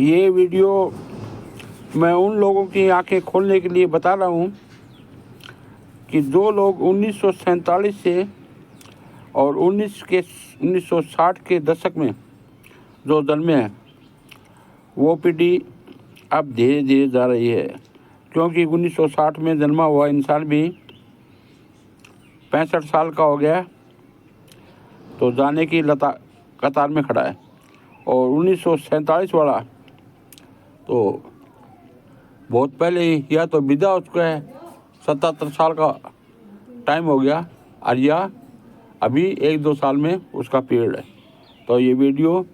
ये वीडियो मैं उन लोगों की आंखें खोलने के लिए बता रहा हूँ कि जो लोग 1947 से और 1960 के दशक में जो जन्मे हैं वो पीढ़ी अब धीरे धीरे जा रही है, क्योंकि 1960 में जन्मा हुआ इंसान भी 65 साल का हो गया तो जाने की कतार में खड़ा है, और 1947 वाला तो बहुत पहले ही या तो विदा हो चुका है, 77 साल का टाइम हो गया, और या अभी 1-2 साल में उसका पीरियड है। तो ये वीडियो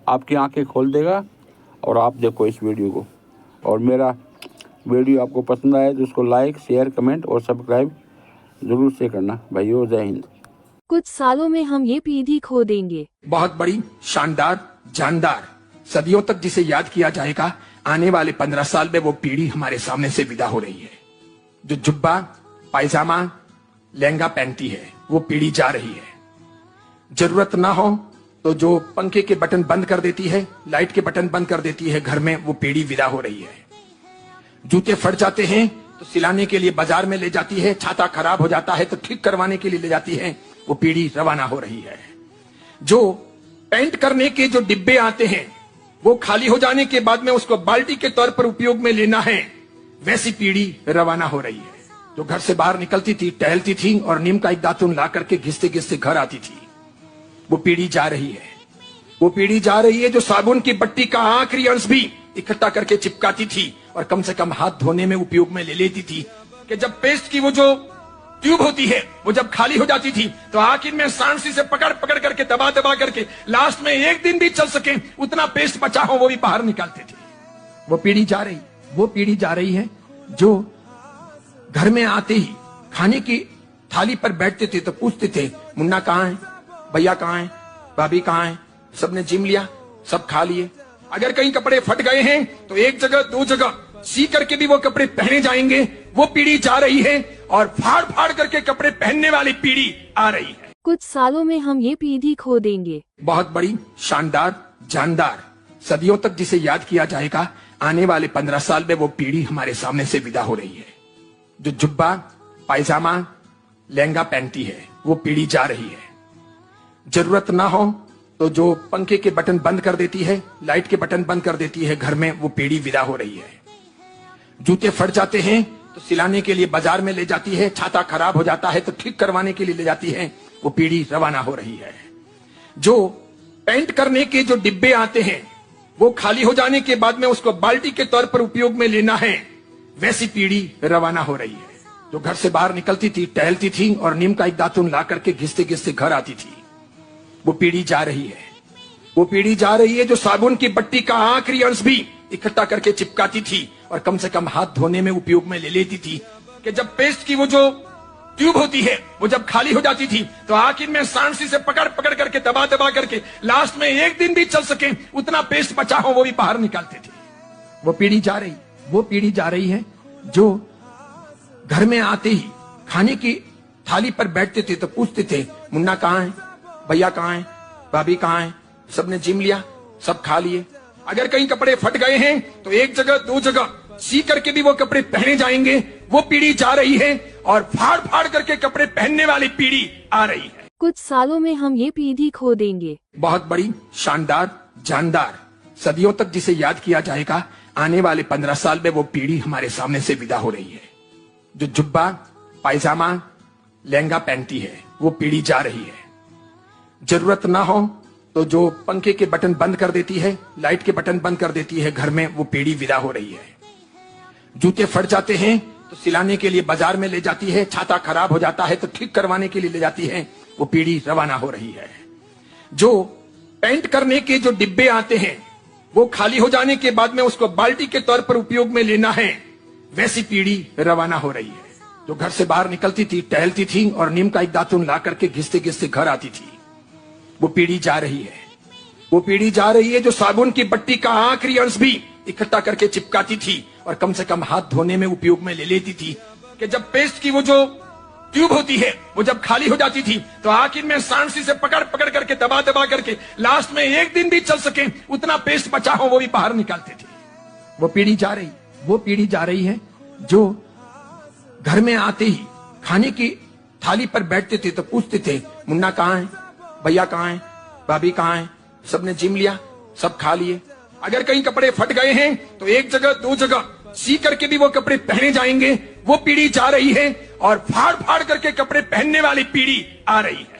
आपकी आंखें खोल देगा और आप देखो इस वीडियो को। और मेरा वीडियो आपको पसंद आए तो उसको लाइक, शेयर, कमेंट और सब्सक्राइब ज़रूर से करना। भाइयों, जय हिंद। कुछ सालों में हम ये पीढ़ी खो देंगे। बहुत बड़ी, शानदार, जानदार, सदियों तक जिसे याद किया जाएगा। आने वाले 15 साल में वो पीढ़ी हमारे सामने से विदा हो रही है। जो जुब्बा, पायजामा, लहंगा पहनती है वो पीढ़ी जा रही है। जरूरत ना हो तो जो पंखे के बटन बंद कर देती है, लाइट के बटन बंद कर देती है घर में, वो पीढ़ी विदा हो रही है। जूते फट जाते हैं तो सिलाने के लिए बाजार में ले जाती है, छाता खराब हो जाता है तो ठीक करवाने के लिए ले जाती है, वो पीढ़ी रवाना हो रही है। जो पेंट करने के जो डिब्बे आते हैं वो खाली हो जाने के बाद में उसको बाल्टी के तौर पर उपयोग में लेना है, वैसी पीढ़ी रवाना हो रही है। जो घर से बाहर निकलती थी, टहलती थी और नीम का एक दातुन ला करके घिसते घिसते घर आती थी, वो पीढ़ी जा रही है। वो पीढ़ी जा रही है जो साबुन की बट्टी का आखिरी अंश भी इकट्ठा करके चिपकाती थी और कम से कम हाथ धोने में उपयोग में ले लेती थी, कि जब पेस्ट की वो जो ट्यूब होती है वो जब खाली हो जाती थी तो आखिर में सांसी से पकड़ पकड़ करके दबा दबा करके लास्ट में एक दिन भी चल सके उतना पेस्ट बचा हो वो भी बाहर निकालते थे। वो पीढ़ी जा रही है जो घर में आते ही खाने की थाली पर बैठते थे तो पूछते थे, मुन्ना कहाँ है, भैया कहाँ है, भाभी कहाँ है, सबने जिम लिया, सब खा लिए। अगर कहीं कपड़े फट गए हैं तो एक जगह 2 जगह सी करके भी वो कपड़े पहने जाएंगे, वो पीढ़ी जा रही है। और फाड़ फाड़ करके कपड़े पहनने वाली पीढ़ी आ रही है। कुछ सालों में हम ये पीढ़ी खो देंगे। बहुत बड़ी, शानदार, जानदार, सदियों तक जिसे याद किया जाएगा। आने वाले 15 साल में वो पीढ़ी हमारे सामने से विदा हो रही है। जो जुब्बा, पायजामा, लहंगा पहनती है वो पीढ़ी जा रही है। जरूरत ना हो तो जो पंखे के बटन बंद कर देती है, लाइट के बटन बंद कर देती है घर में, वो पीढ़ी विदा हो रही है। जूते फट जाते हैं तो सिलाने के लिए बाजार में ले जाती है, छाता खराब हो जाता है तो ठीक करवाने के लिए ले जाती है, वो पीढ़ी रवाना हो रही है। जो पेंट करने के जो डिब्बे आते हैं वो खाली हो जाने के बाद में उसको बाल्टी के तौर पर उपयोग में लेना है, वैसी पीढ़ी रवाना हो रही है। जो घर से बाहर निकलती थी, टहलती थी और नीम का एक दातुन ला करके घिसते घिसते घर आती थी, वो पीढ़ी जा रही है। वो पीढ़ी जा रही है जो साबुन की बट्टी का आखिरी अंश भी इकट्ठा करके चिपकाती थी और कम से कम हाथ धोने में उपयोग में ले लेती थी, कि जब पेस्ट की वो जो ट्यूब होती है वो जब खाली हो जाती थी तो आखिर में सांसी से पकड़ पकड़ करके दबा दबा करके लास्ट में एक दिन भी चल सके उतना पेस्ट बचा हो वो भी बाहर निकालते थे। वो पीढ़ी जा रही है जो घर में आते ही खाने की थाली पर बैठते थे तो पूछते थे, मुन्ना कहाँ है, भैया कहाँ है, भाभी कहाँ है, सबने जिम लिया, सब खा लिए। अगर कहीं कपड़े फट गए हैं तो एक जगह 2 जगह सी करके भी वो कपड़े पहने जाएंगे, वो पीढ़ी जा रही है। और फाड़ फाड़ करके कपड़े पहनने वाली पीढ़ी आ रही है। कुछ सालों में हम ये पीढ़ी खो देंगे। बहुत बड़ी, शानदार, जानदार, सदियों तक जिसे याद किया जाएगा। आने वाले 15 साल में वो पीढ़ी हमारे सामने से विदा हो रही है। जो जुब्बा, पायजामा, लहंगा पहनती है वो पीढ़ी जा रही है। जरूरत ना हो तो जो पंखे के बटन बंद कर देती है, लाइट के बटन बंद कर देती है घर में, वो पीढ़ी विदा हो रही है। जूते फट जाते हैं तो सिलाने के लिए बाजार में ले जाती है, छाता खराब हो जाता है तो ठीक करवाने के लिए ले जाती है, वो पीढ़ी रवाना हो रही है। जो पेंट करने के जो डिब्बे आते हैं वो खाली हो जाने के बाद में उसको बाल्टी के तौर पर उपयोग में लेना है, वैसी पीढ़ी रवाना हो रही है। जो घर से बाहर निकलती थी, टहलती थी और नीम का एक दातुन ला करके घिसते घिसते घर आती थी, वो पीढ़ी जा रही है। वो पीढ़ी जा रही है जो साबुन की बट्टी का आखिरी अंश भी इकट्ठा करके चिपकाती थी और कम से कम हाथ धोने में उपयोग में ले लेती थी, कि जब पेस्ट की वो जो ट्यूब होती है, वो जब खाली हो जाती थी तो आखिर में सांसी से पकड़ पकड़ करके दबा दबा करके लास्ट में एक दिन भी चल सके उतना पेस्ट बचा हो वो भी बाहर निकालते थे। वो पीढ़ी जा रही है जो घर में आते ही खाने की थाली पर बैठते थे तो पूछते थे मुन्ना कहाँ है, भैया कहाँ है, भाभी कहाँ है, सबने जिम लिया, सब खा लिए। अगर कहीं कपड़े फट गए हैं तो एक जगह दो जगह सी करके भी वो कपड़े पहने जाएंगे। वो पीढ़ी जा रही है और फाड़ फाड़ करके कपड़े पहनने वाली पीढ़ी आ रही है।